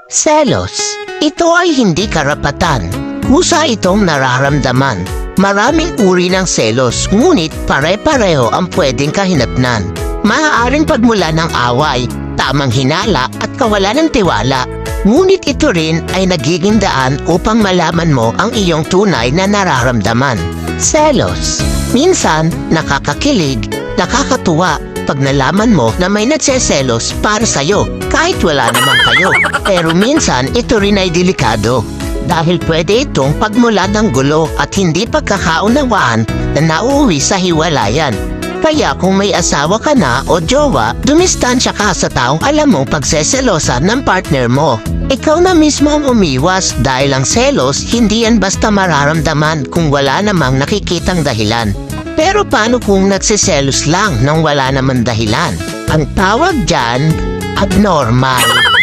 Selos. Ito ay hindi karapatan. Kusa itong nararamdaman. Maraming uri ng selos, ngunit pare-pareho ang pwedeng kahinatnan. Maaaring pagmula ng away, tamang hinala at kawalan ng tiwala. Ngunit ito rin ay nagiging daan upang malaman mo ang iyong tunay na nararamdaman. Selos. Minsan, nakakakilig, nakakatuwa pag nalaman mo na may nagseselos para sa'yo kahit wala naman kayo. Pero minsan, ito rin ay delikado. Dahil pwede itong pagmulan ng gulo at hindi pagkakaunawaan na nauuwi sa hiwalayan. Kaya kung may asawa ka na o jowa, dumistansya ka sa taong alam mong pagseselosa ng partner mo. Ikaw na mismo ang umiwas dahil ang selos hindi yan basta mararamdaman kung wala namang nakikitang dahilan. Pero paano kung nagsiselos lang nang wala namang dahilan? Ang tawag dyan, abnormal.